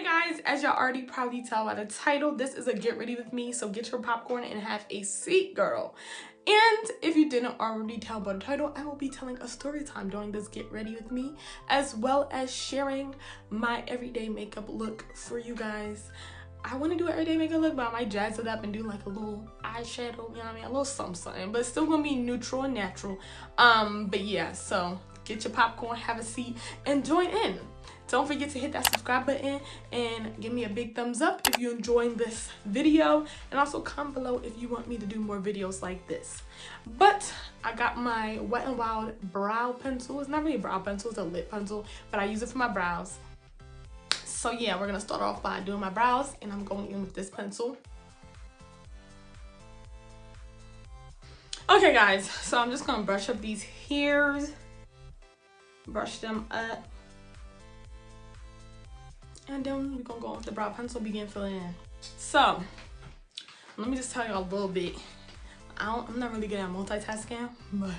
Hey guys, as y'all already probably tell by the title, this is a get ready with me, so get your popcorn and have a seat, girl. And if you didn't already tell by the title, I will be telling a story time during this get ready with me, as well as sharing my everyday makeup look for you guys. I want to do an everyday makeup look, but I might jazz it up and do like a little eyeshadow, you know what I mean, a little something, but it's still gonna be neutral and natural. But yeah, so get your popcorn, have a seat, and join in. Don't forget to hit that subscribe button and give me a big thumbs up if you're enjoying this video, and also comment below if you want me to do more videos like this. But I got my Wet n Wild brow pencil. It's not really a brow pencil, it's a lip pencil, but I use it for my brows. So yeah, we're gonna start off by doing my brows, and I'm going in with this pencil. Okay guys, so I'm just gonna brush up these hairs, brush them up. And then we're gonna go with the brow pencil, begin filling in. So, let me just tell you a little bit. I'm not really good at multitasking, but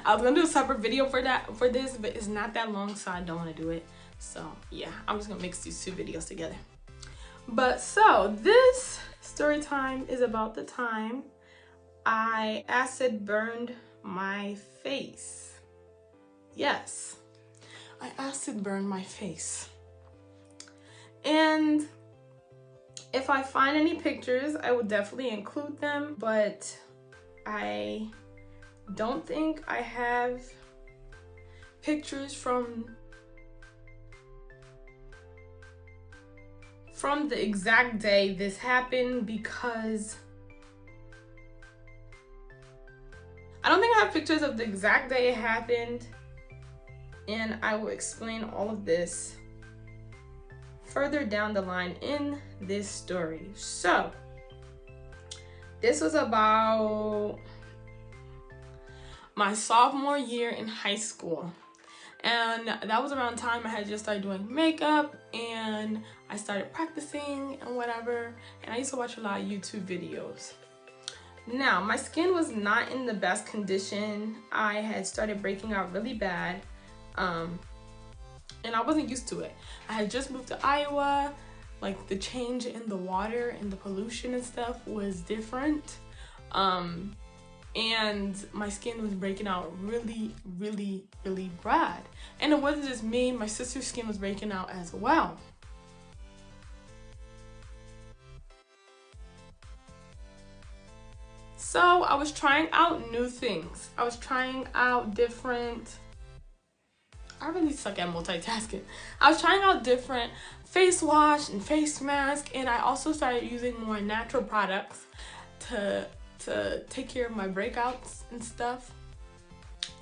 I was gonna do a separate video for this, but it's not that long, so I don't wanna do it. So yeah, I'm just gonna mix these two videos together. But so, this story time is about the time I acid burned my face. Yes, I acid burned my face. And if I find any pictures, I will definitely include them, but I don't think I have pictures from the exact day this happened, because I don't think I have pictures of the exact day it happened, and I will explain all of this further down the line in this story. So this was about my sophomore year in high school, and that was around the time I had just started doing makeup and I started practicing and whatever, and I used to watch a lot of YouTube videos. Now my skin was not in the best condition. I had started breaking out really bad, and I wasn't used to it. I had just moved to Iowa. Like, the change in the water and the pollution and stuff was different. And my skin was breaking out really, really, really bad. And it wasn't just me, my sister's skin was breaking out as well. So I was trying out new things. I was trying out different, I really suck at multitasking. I was trying out different face wash and face mask, and I also started using more natural products to take care of my breakouts and stuff.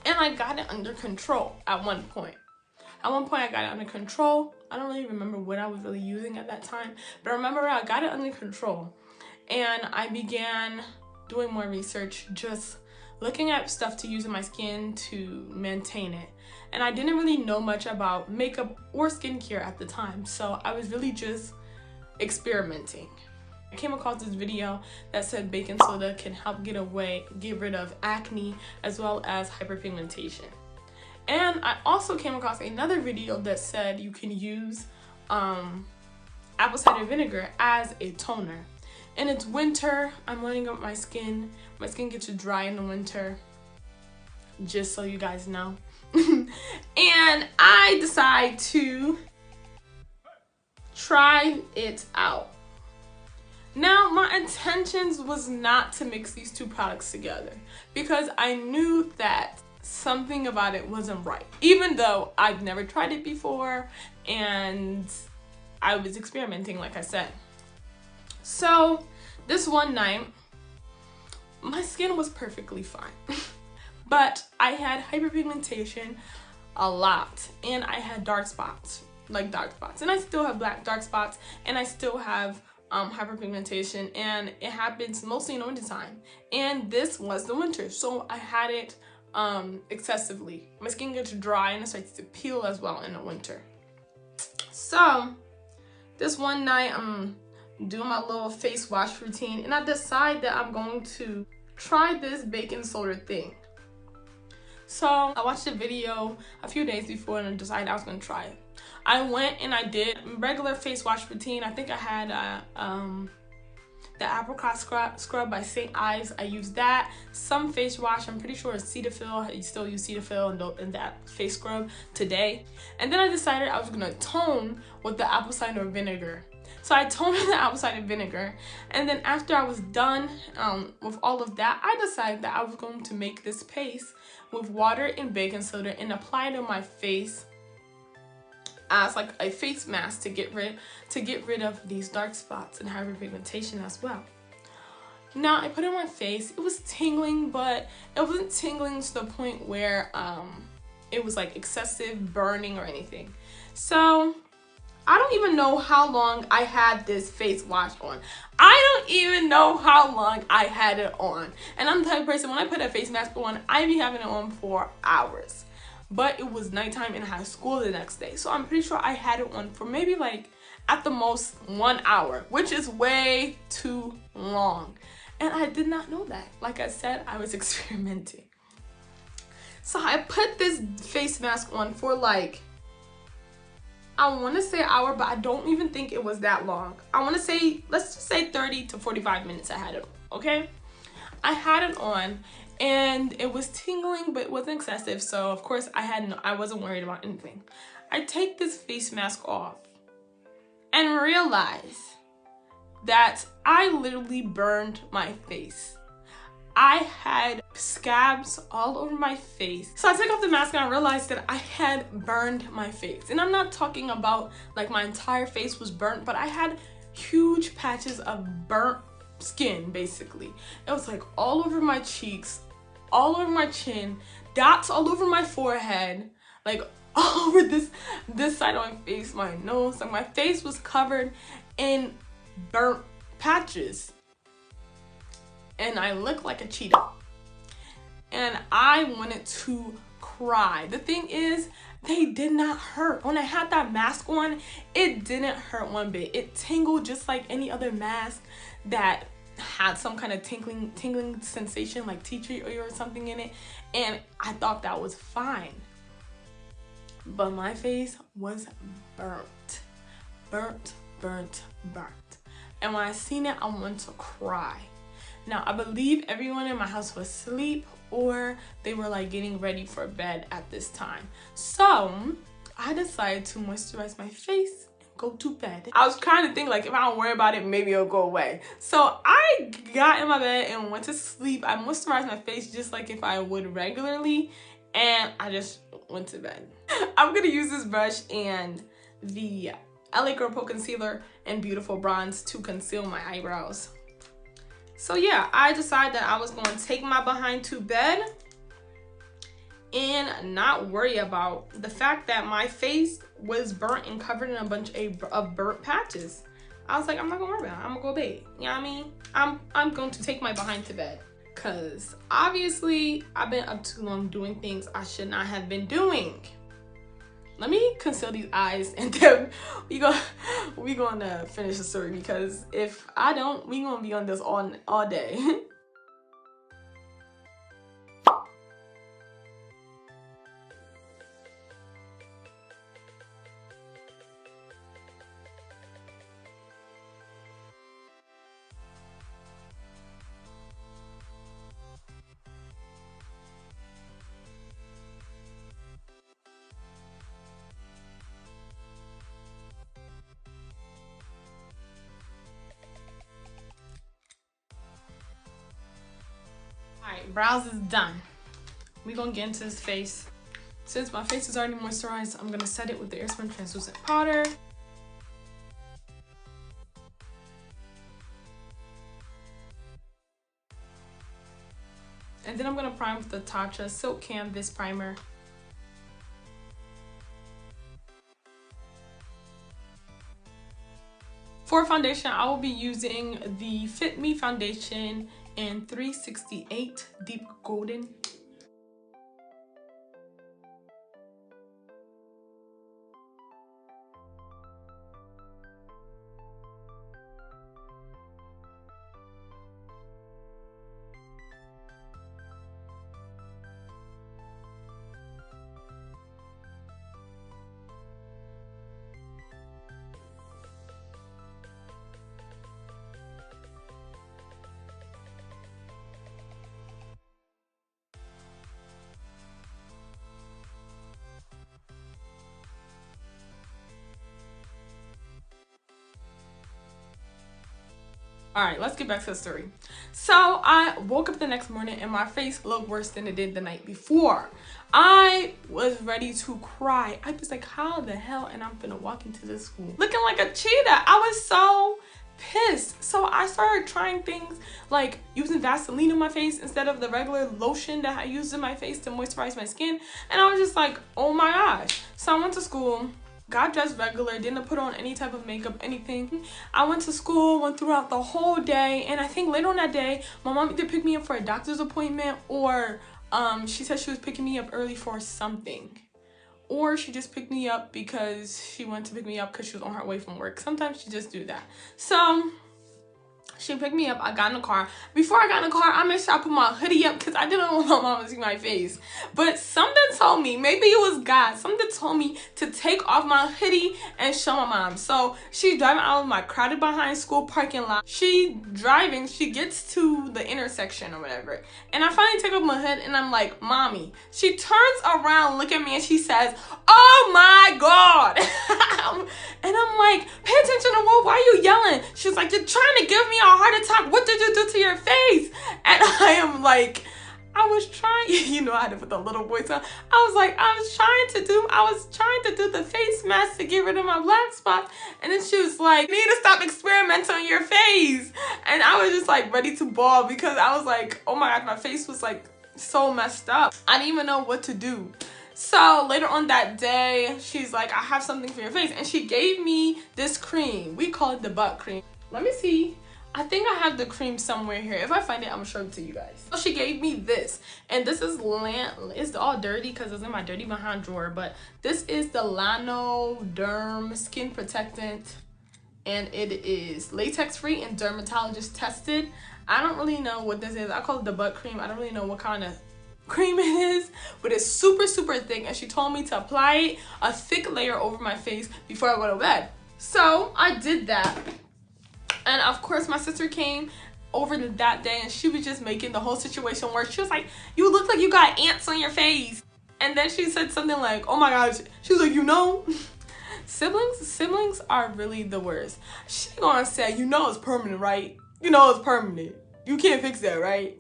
And I got it under control at one point. At one point I got it under control. I don't really remember what I was really using at that time, but I remember I got it under control, and I began doing more research, just looking at stuff to use in my skin to maintain it. And I didn't really know much about makeup or skincare at the time, so I was really just experimenting. I came across this video that said baking soda can help get rid of acne as well as hyperpigmentation. And I also came across another video that said you can use apple cider vinegar as a toner. And it's winter, I'm lining up my skin. My skin gets dry in the winter, just so you guys know. And I decide to try it out. Now, my intentions was not to mix these two products together, because I knew that something about it wasn't right, even though I've never tried it before and I was experimenting, like I said. So this one night, my skin was perfectly fine, but I had hyperpigmentation a lot, and I had dark spots, and I still have dark spots, and I still have hyperpigmentation, and it happens mostly in the winter time, and this was the winter, so I had it excessively. My skin gets dry and it starts to peel as well in the winter. So this one night I'm doing my little face wash routine, and I decide that I'm going to try this baking soda thing. So I watched a video a few days before and I decided I was going to try it. I went and I did regular face wash routine. I think I had the apricot scrub by St. Ives. I used that. Some face wash, I'm pretty sure it's Cetaphil. I still use Cetaphil and that face scrub today. And then I decided I was gonna tone with the apple cider vinegar. So I toned with the apple cider vinegar, and then after I was done with all of that, I decided that I was going to make this paste with water and baking soda and apply it on my face as like a face mask to get rid of these dark spots and hyperpigmentation as well. Now I put it on my face. It was tingling, but it wasn't tingling to the point where it was like excessive burning or anything. So I don't even know how long I had this face wash on. I don't even know how long I had it on. And I'm the type of person, when I put a face mask on, I be having it on for hours. But it was nighttime and I had school the next day. So I'm pretty sure I had it on for maybe like at the most 1 hour, which is way too long. And I did not know that. Like I said, I was experimenting. So I put this face mask on for like, I want to say an hour, but I don't even think it was that long. I want to say, let's just say 30 to 45 minutes I had it on, okay? I had it on and it was tingling, but it wasn't excessive. So of course I wasn't worried about anything. I take this face mask off and realize that I literally burned my face. I had scabs all over my face. So I took off the mask and I realized that I had burned my face. And I'm not talking about like my entire face was burnt, but I had huge patches of burnt skin basically. It was like all over my cheeks, all over my chin, dots all over my forehead, like all over this side of my face, my nose. Like my face was covered in burnt patches. And I looked like a cheetah. And I wanted to cry. The thing is, they did not hurt. When I had that mask on, it didn't hurt one bit. It tingled just like any other mask that had some kind of tingling sensation, like tea tree oil or something in it. And I thought that was fine. But my face was burnt. Burnt, burnt, burnt. And when I seen it, I wanted to cry. Now, I believe everyone in my house was asleep or they were like getting ready for bed at this time. So I decided to moisturize my face and go to bed. I was trying to think like if I don't worry about it, maybe it'll go away. So I got in my bed and went to sleep. I moisturized my face just like if I would regularly, and I just went to bed. I'm gonna use this brush and the LA Girl Pro Concealer and Beautiful Bronze to conceal my eyebrows. So yeah, I decided that I was going to take my behind to bed and not worry about the fact that my face was burnt and covered in a bunch of burnt patches. I was like, I'm not gonna worry about it. I'm gonna go to bed. You know what I mean? I'm going to take my behind to bed. Cause obviously I've been up too long doing things I should not have been doing. Let me conceal these eyes and then we gonna finish the story, because if I don't, we gonna be on this all day. Alright, brows is done. We're gonna get into this face. Since my face is already moisturized, I'm gonna set it with the Airspun translucent powder. And then I'm gonna prime with the Tatcha Silk Canvas Primer. For foundation, I will be using the Fit Me foundation in 368 Deep Golden. All right, let's get back to the story. So I woke up the next morning and my face looked worse than it did the night before. I was ready to cry. I was like, how the hell? And I'm finna walk into this school looking like a cheetah. I was so pissed. So I started trying things like using Vaseline on my face instead of the regular lotion that I used in my face to moisturize my skin. And I was just like, oh my gosh. So I went to school, got dressed regular, didn't put on any type of makeup, anything. I went to school, went throughout the whole day, and I think later on that day, my mom either picked me up for a doctor's appointment or she said she was picking me up early for something. Or she just picked me up because she went to pick me up because she was on her way from work. Sometimes she just do that. So she picked me up. I got in the car. Before I got in the car, I made sure I put my hoodie up because I didn't want my mom to see my face. But something told me, maybe it was God, something told me to take off my hoodie and show my mom. So she's driving out of my crowded behind school parking lot. She driving, she gets to the intersection or whatever. And I finally take off my hood and I'm like, Mommy. She turns around, look at me, and she says, oh my God. And I'm like, pay attention to what? Why are you yelling? She's like, you're trying to give me a heart attack. What did you do to your face? And I am like, I was trying, you know, I had to put the little voice on. I was like, I was trying to do the face mask to get rid of my black spots. And then she was like, you need to stop experimenting on your face. And I was just like ready to bawl because I was like, oh my God, my face was like so messed up. I didn't even know what to do. So later on that day, she's like, I have something for your face. And she gave me this cream. We call it the butt cream. Let me see. I think I have the cream somewhere here. If I find it, I'm gonna show it to you guys. So she gave me this. And this is, it's all dirty because it's in my dirty behind drawer. But this is the Lanoderm Skin Protectant. And it is latex free and dermatologist tested. I don't really know what this is. I call it the butt cream. I don't really know what kind of cream it is, but it's super thick, and she told me to apply a thick layer over my face before I go to bed. So I did that, and of course my sister came over that day and she was just making the whole situation worse. She was like, you look like you got ants on your face. And then she said something like, oh my gosh, she was like, you know, siblings are really the worst. She gonna say, you know it's permanent, right? You know it's permanent, you can't fix that, right?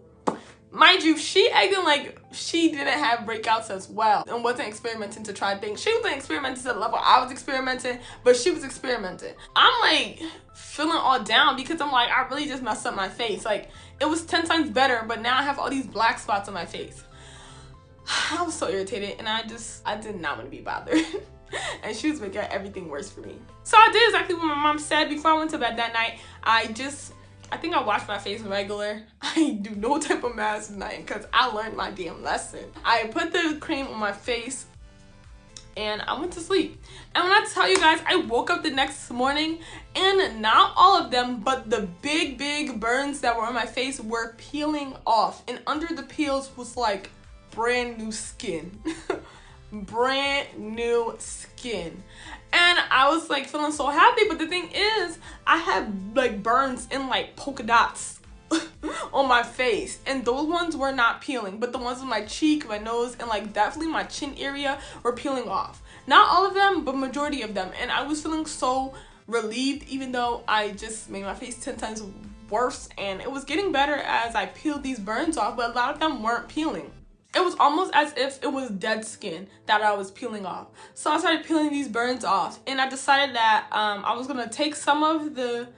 Mind you, she acting like she didn't have breakouts as well and wasn't experimenting to try things. She wasn't experimenting to the level I was experimenting, but she was experimenting. I'm like feeling all down because I'm like, I really just messed up my face. Like, it was 10 times better, but now I have all these black spots on my face. I was so irritated and I did not want to be bothered. And she was making everything worse for me. So I did exactly what my mom said. Before I went to bed that night, I think I washed my face regular. I didn't do no type of mask tonight because I learned my damn lesson. I put the cream on my face and I went to sleep. And when I tell you guys, I woke up the next morning and not all of them, but the big burns that were on my face were peeling off. And under the peels was like brand new skin. Brand new skin. And I was like feeling so happy, but the thing is, I had like burns and like polka dots on my face, and those ones were not peeling, but the ones on my cheek, my nose, and like definitely my chin area were peeling off. Not all of them, but majority of them. And I was feeling so relieved, even though I just made my face 10 times worse, and it was getting better as I peeled these burns off, but a lot of them weren't peeling. It was almost as if it was dead skin that I was peeling off. So I started peeling these burns off, and I decided that I was gonna take some of the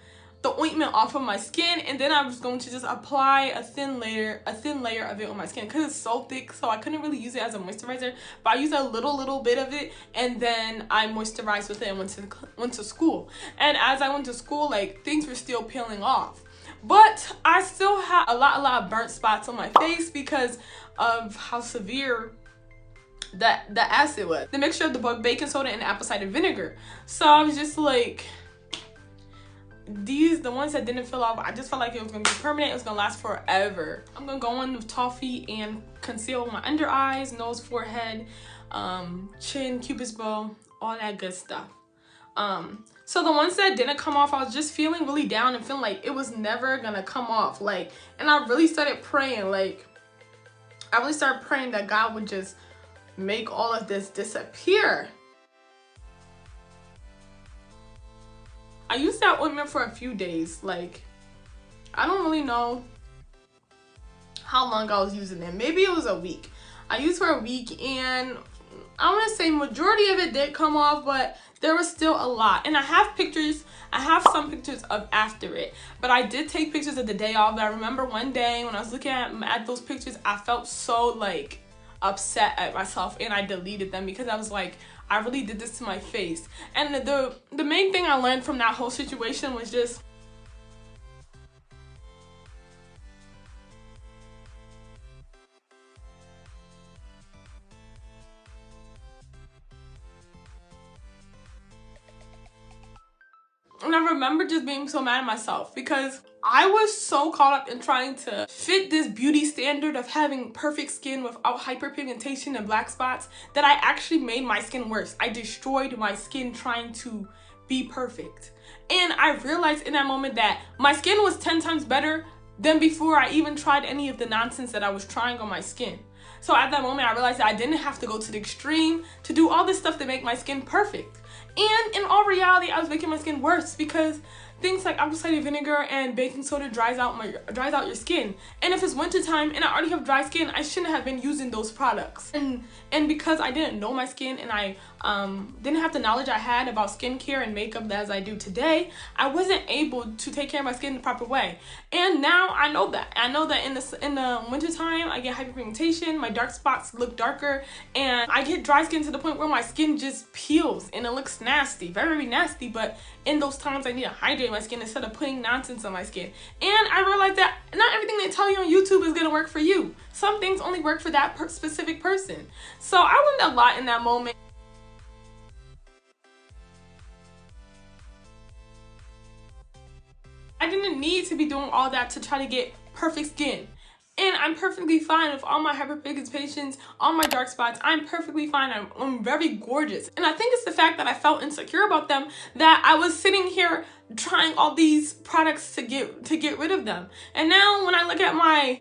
ointment off of my skin, and then I was going to just apply a thin layer of it on my skin because it's so thick. So I couldn't really use it as a moisturizer, but I used a little bit of it, and then I moisturized with it and went to school. And as I went to school, like, things were still peeling off. But I still had a lot of burnt spots on my face because of how severe the acid was. The mixture of the baking soda and apple cider vinegar. So I was just like, the ones that didn't fill off, I just felt like it was gonna be permanent. It was gonna last forever. I'm gonna go in with toffee and conceal my under eyes, nose, forehead, chin, cupid's bow, all that good stuff. So the ones that didn't come off, I was just feeling really down and feeling like it was never gonna come off. Like, and I really started praying, that God would just make all of this disappear. I used that ointment for a few days. Like, I don't really know how long I was using it. Maybe it was a week. I used for a week, and I want to say majority of it did come off, but there was still a lot. And I have pictures. I have some pictures of after it, but I did take pictures of the day off. But I remember one day when I was looking at those pictures, I felt so like upset at myself, and I deleted them because I was like, I really did this to my face. And the main thing I learned from that whole situation was just and I remember just being so mad at myself because I was so caught up in trying to fit this beauty standard of having perfect skin without hyperpigmentation and black spots that I actually made my skin worse. I destroyed my skin trying to be perfect. And I realized in that moment that my skin was 10 times better than before I even tried any of the nonsense that I was trying on my skin. So at that moment, I realized that I didn't have to go to the extreme to do all this stuff to make my skin perfect. And in all reality, I was making my skin worse because things like apple cider vinegar and baking soda dries out your skin. And if it's wintertime and I already have dry skin, I shouldn't have been using those products. And because I didn't know my skin and I didn't have the knowledge I had about skincare and makeup as I do today, I wasn't able to take care of my skin the proper way. And now I know that. I know that in the wintertime, I get hyperpigmentation, my dark spots look darker, and I get dry skin to the point where my skin just peels and it looks nasty, very, very nasty. But in those times, I need to hydrate my skin instead of putting nonsense on my skin. And I realized that not everything they tell you on YouTube is gonna work for you. Some things only work for that specific person. So I learned a lot in that moment. I didn't need to be doing all that to try to get perfect skin. And I'm perfectly fine with all my hyperpigmentations, all my dark spots. I'm perfectly fine. I'm very gorgeous. And I think it's the fact that I felt insecure about them that I was sitting here trying all these products to get rid of them. And now when I look at my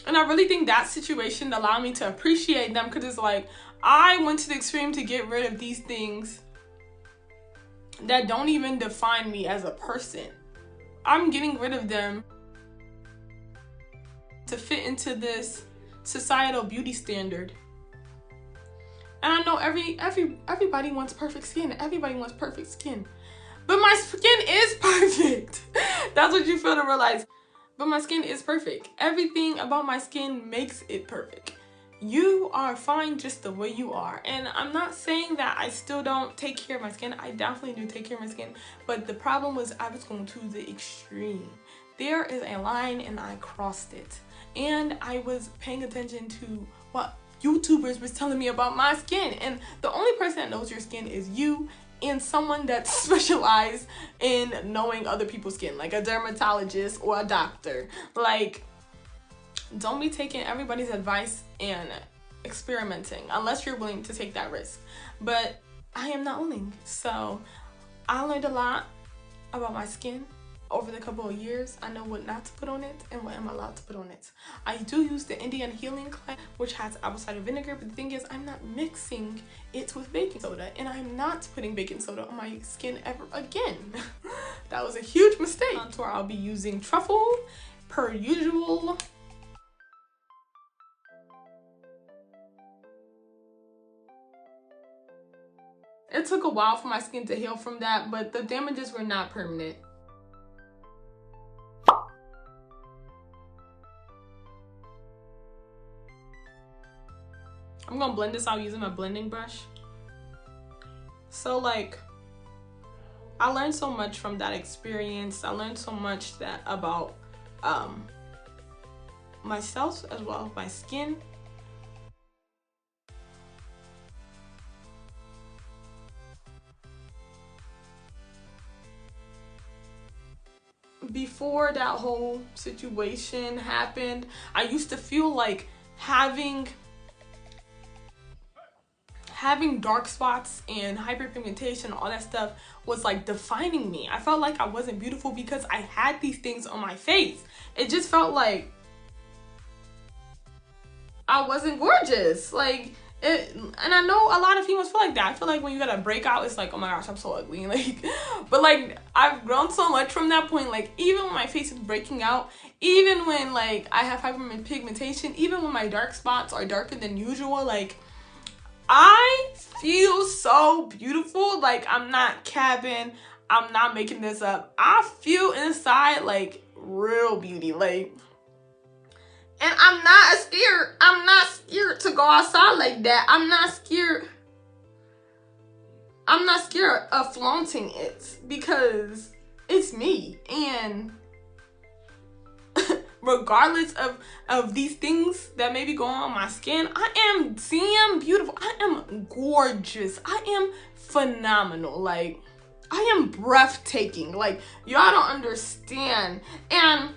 And I really think that situation allowed me to appreciate them, because it's like, I went to the extreme to get rid of these things that don't even define me as a person. I'm getting rid of them to fit into this societal beauty standard. And I know everybody wants perfect skin. Everybody wants perfect skin. But my skin is perfect. That's what you feel to realize. But my skin is perfect. Everything about my skin makes it perfect. You are fine just the way you are. And I'm not saying that I still don't take care of my skin. I definitely do take care of my skin. But the problem was I was going to the extreme. There is a line and I crossed it. And I was paying attention to what YouTubers was telling me about my skin. And the only person that knows your skin is you and someone that's specialized in knowing other people's skin, like a dermatologist or a doctor. Like, don't be taking everybody's advice and experimenting unless you're willing to take that risk. But I am not willing. So I learned a lot about my skin over the couple of years. I know what not to put on it and what I'm allowed to put on it. I do use the Indian Healing Cleanse, which has apple cider vinegar, but the thing is, I'm not mixing it with baking soda, and I'm not putting baking soda on my skin ever again. That was a huge mistake. Contour, I'll be using Truffle per usual. It took a while for my skin to heal from that, but the damages were not permanent. I'm gonna blend this out using my blending brush. So like, I learned so much from that experience. I learned so much about myself as well as my skin. Before that whole situation happened, I used to feel like having dark spots and hyperpigmentation, all that stuff was like defining me. I felt like I wasn't beautiful because I had these things on my face. It just felt like I wasn't gorgeous. Like, And I know a lot of females feel like that. I feel like when you got a breakout, it's like, oh my gosh, I'm so ugly. Like, but like, I've grown so much from that point. Like, even when my face is breaking out, even when like I have hyperpigmentation, even when my dark spots are darker than usual, like, I feel so beautiful. Like, I'm not capping. I'm not making this up. I feel inside like real beauty. Like, and I'm not scared. I'm not scared to go outside like that. I'm not scared. I'm not scared of flaunting it because it's me. And regardless of these things that may be going on my skin, I am damn beautiful. I am gorgeous. I am phenomenal. Like, I am breathtaking. Like, y'all don't understand. And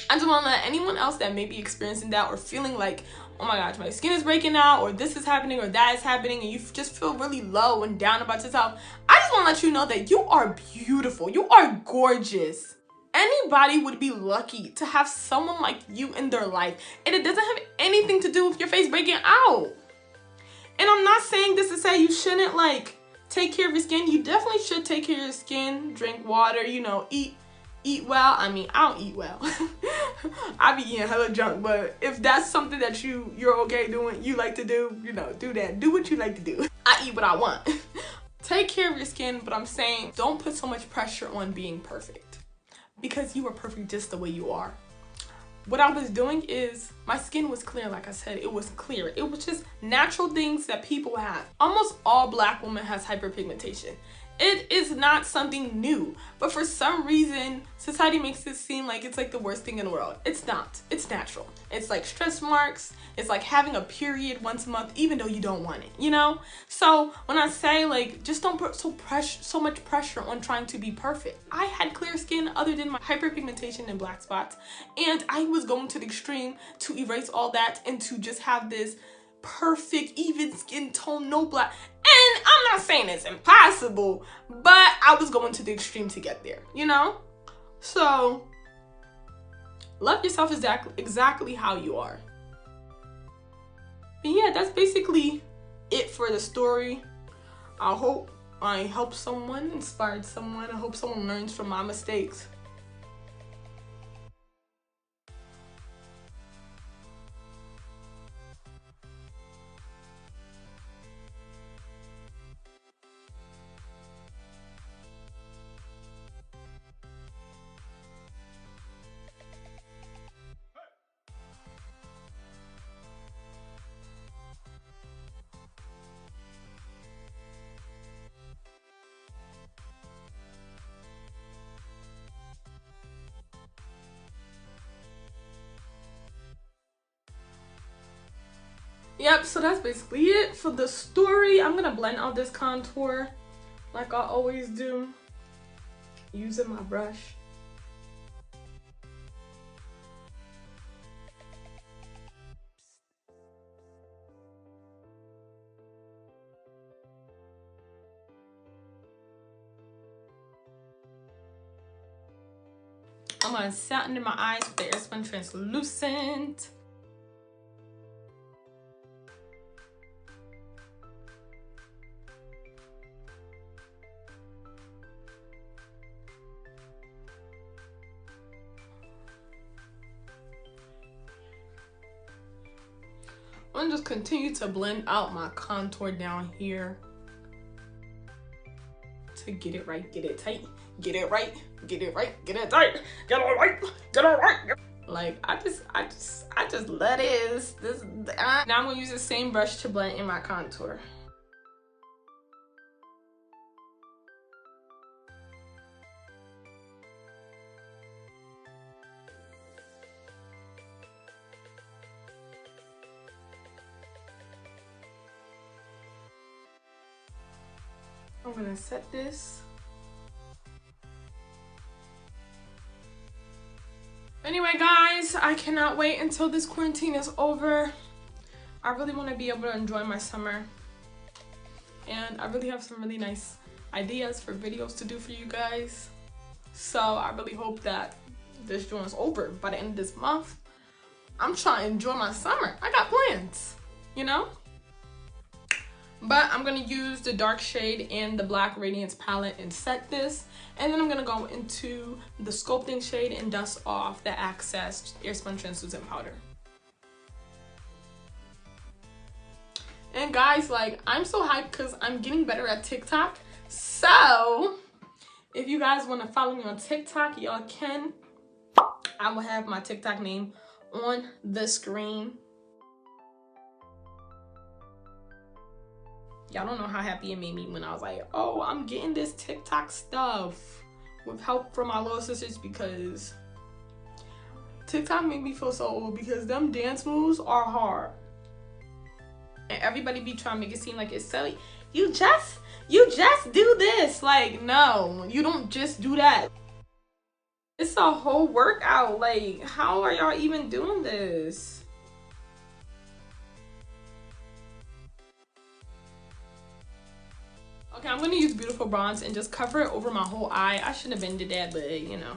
I just want to let anyone else that may be experiencing that or feeling like, oh my gosh, my skin is breaking out, or this is happening, or that is happening, and you just feel really low and down about yourself, I just want to let you know that you are beautiful. You are gorgeous. Anybody would be lucky to have someone like you in their life, and it doesn't have anything to do with your face breaking out. And I'm not saying this to say you shouldn't like take care of your skin. You definitely should take care of your skin, drink water, you know, eat well. I mean, I don't eat well. I be eating hella junk, but if that's something that you're okay doing, you like to do, you know, do that. Do what you like to do. I eat what I want. Take care of your skin, but I'm saying don't put so much pressure on being perfect, because you are perfect just the way you are. What I was doing is my skin was clear. Like I said, it was clear. It was just natural things that people have. Almost all Black women has hyperpigmentation. It is not something new, but for some reason, society makes it seem like it's like the worst thing in the world. It's not. It's natural. It's like stress marks. It's like having a period once a month, even though you don't want it, you know? So when I say like, just don't put so much pressure on trying to be perfect. I had clear skin other than my hyperpigmentation and black spots, and I was going to the extreme to erase all that and to just have this perfect even skin tone, no black. And I'm not saying it's impossible, but I was going to the extreme to get there, you know? So love yourself exactly how you are. But yeah, that's basically it for the story. I hope I helped someone, inspired someone. I hope someone learns from my mistakes. Yep, so that's basically it for the story. I'm gonna blend out this contour like I always do, using my brush. I'm gonna set under my eyes with the Airspun Translucent. I'm gonna just continue to blend out my contour down here to get it right, get it tight, get it right, get it right, get it tight, get it right, get it right. Like I just love this. Now I'm gonna use the same brush to blend in my contour. I'm gonna set this. Anyway, guys, I cannot wait until this quarantine is over. I really want to be able to enjoy my summer. And I really have some really nice ideas for videos to do for you guys. So I really hope that this joint is over by the end of this month. I'm trying to enjoy my summer. I got plans, you know? But I'm going to use the dark shade and the black radiance palette and set this. And then I'm going to go into the sculpting shade and dust off the Access Airspun Translucent Powder. And guys, like, I'm so hyped because I'm getting better at TikTok. So if you guys want to follow me on TikTok, y'all can. I will have my TikTok name on the screen. Y'all don't know how happy it made me when I was like, oh, I'm getting this TikTok stuff with help from my little sisters, because TikTok made me feel so old because them dance moves are hard. And everybody be trying to make it seem like it's silly. You just do this. Like, no, you don't just do that. It's a whole workout. Like, how are y'all even doing this? Okay, I'm gonna use Beautiful Bronze and just cover it over my whole eye. I shouldn't have been did that, but you know.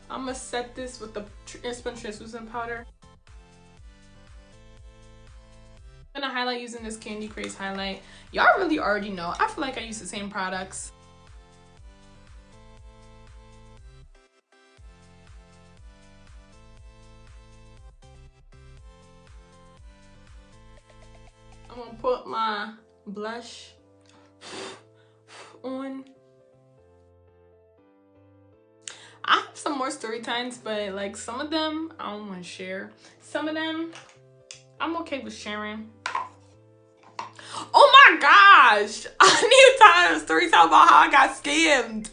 I'm gonna set this with the Airspun Translucent Powder. I'm gonna highlight using this Candy Craze highlight. Y'all really already know. I feel like I use the same products. I'm gonna put my blush on. I have some more story times, but like some of them I don't want to share. Some of them I'm okay with sharing. Oh my gosh! I need to tell a story time about how I got scammed.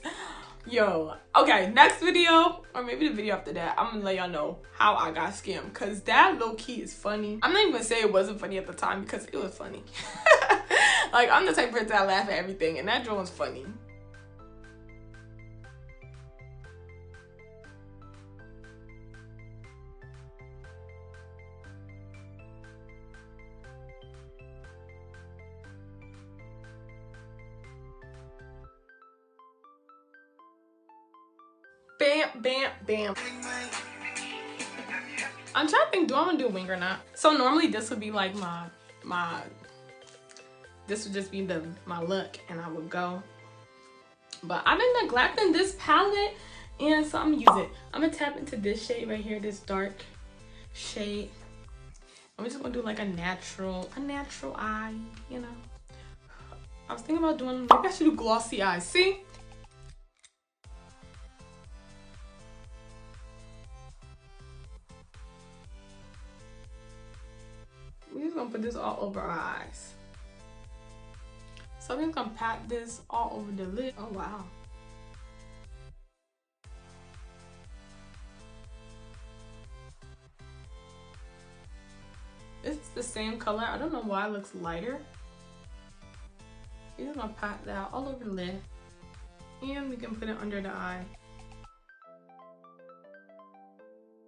Yo, okay, next video, or maybe the video after that, I'm gonna let y'all know how I got scammed, because that low-key is funny. I'm not even gonna say it wasn't funny at the time, because it was funny. Like, I'm the type of person that laugh at everything, and that joke was funny. Bam, bam, bam. I'm trying to think, do I want to do a wing or not? So normally this would be like this would just be my look, and I would go. But I've been neglecting this palette, and so I'm gonna use it. I'm gonna tap into this shade right here, this dark shade. I'm just gonna do like a natural eye, you know. I was thinking about doing, maybe I should do glossy eyes. See? We're just gonna put this all over our eyes. So I'm just gonna pat this all over the lid. Oh wow. It's the same color. I don't know why it looks lighter. We're just gonna pat that all over the lid. And we can put it under the eye.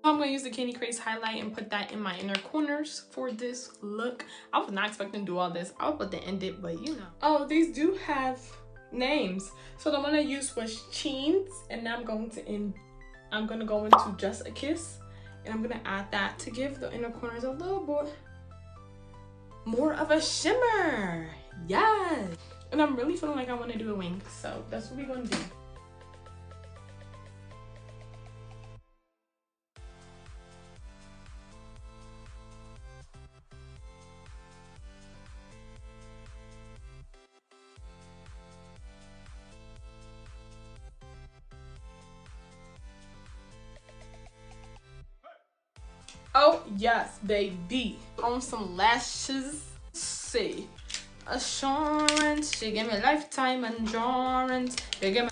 I'm going to use the Candy Craze highlight and put that in my inner corners for this look. I was not expecting to do all this. I was about to end it, but you know. Oh, these do have names. So the one I used was Cheens, and now I'm going to go into Just a Kiss, and I'm going to add that to give the inner corners a little bit more of a shimmer. Yes. And I'm really feeling like I want to do a wing, so that's what we're going to do. Oh yes, baby. On some lashes. See. Assurance. She gave me lifetime endurance. She gave me.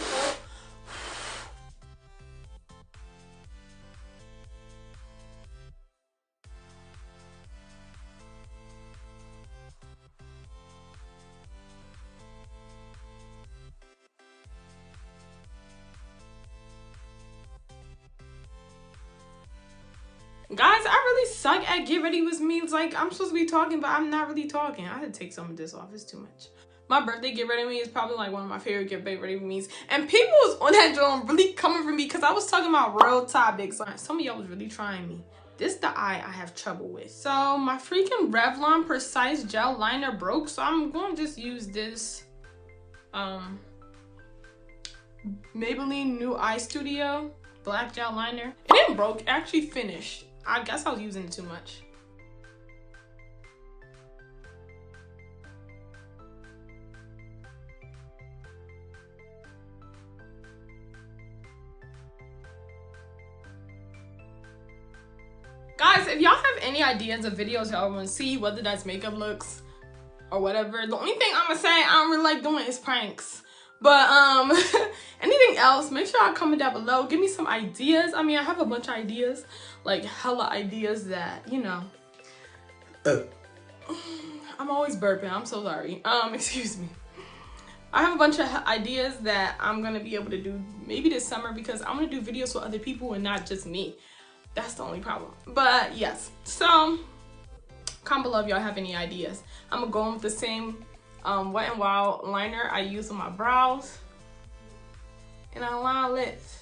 Guys, I really suck at get ready with me. It's like I'm supposed to be talking, but I'm not really talking. I had to take some of this off. It's too much. My birthday get ready with me is probably like one of my favorite get ready with me's. And people was on that joint really coming for me because I was talking about real topics. Some of y'all was really trying me. This the eye I have trouble with. So my freaking Revlon Precise Gel Liner broke. So I'm going to just use this Maybelline New Eye Studio Black Gel Liner. It didn't broke, it actually finished. I guess I was using it too much. Guys, if y'all have any ideas of videos y'all want to see, whether that's makeup looks or whatever, the only thing I'm gonna say I don't really like doing is pranks. But anything else, make sure y'all comment down below. Give me some ideas. I mean, I have a bunch of ideas, like hella ideas that, you know. I'm always burping. I'm so sorry. Excuse me. I have a bunch of ideas that I'm gonna be able to do maybe this summer because I'm gonna do videos with other people and not just me. That's the only problem. But yes, so comment below if y'all have any ideas. I'm gonna go in with the same Wet n Wild liner I use on my brows, and I line lips.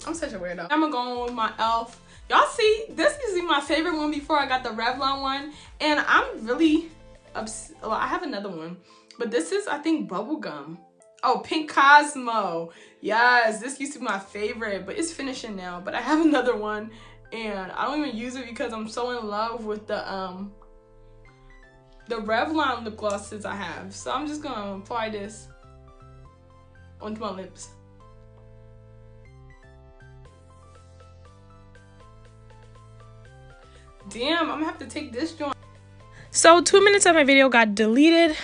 I'm such a weirdo. I'm gonna go on with my e.l.f. Y'all see, this is my favorite one before I got the Revlon one. And I'm really upset. Well, I have another one. But this is, I think, bubblegum. Oh, Pink Cosmo. Yes, this used to be my favorite. But it's finishing now. But I have another one. And I don't even use it because I'm so in love with the Revlon lip glosses I have. So I'm just going to apply this onto my lips. Damn, I'm gonna have to take this joint. So 2 minutes of my video got deleted.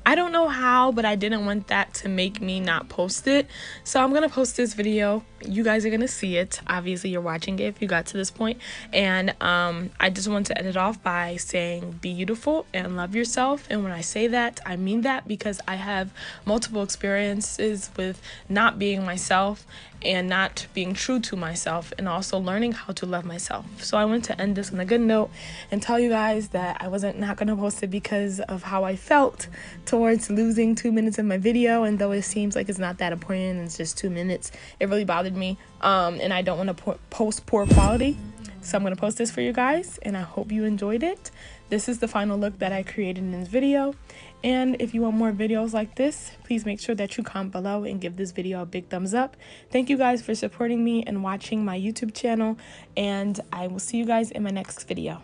I don't know how, but I didn't want that to make me not post it. So I'm gonna post this video. You guys are gonna see it. Obviously you're watching it if you got to this point. And I just want to end it off by saying be beautiful and love yourself. And when I say that, I mean that because I have multiple experiences with not being myself and not being true to myself, and also learning how to love myself. So I want to end this on a good note and tell you guys that I wasn't not gonna post it because of how I felt towards losing 2 minutes of my video. And though it seems like it's not that important, it's just 2 minutes, it really bothered me. And I don't want to post poor quality. So I'm gonna post this for you guys, and I hope you enjoyed it. This is the final look that I created in this video. And if you want more videos like this, please make sure that you comment below and give this video a big thumbs up. Thank you guys for supporting me and watching my YouTube channel, and I will see you guys in my next video.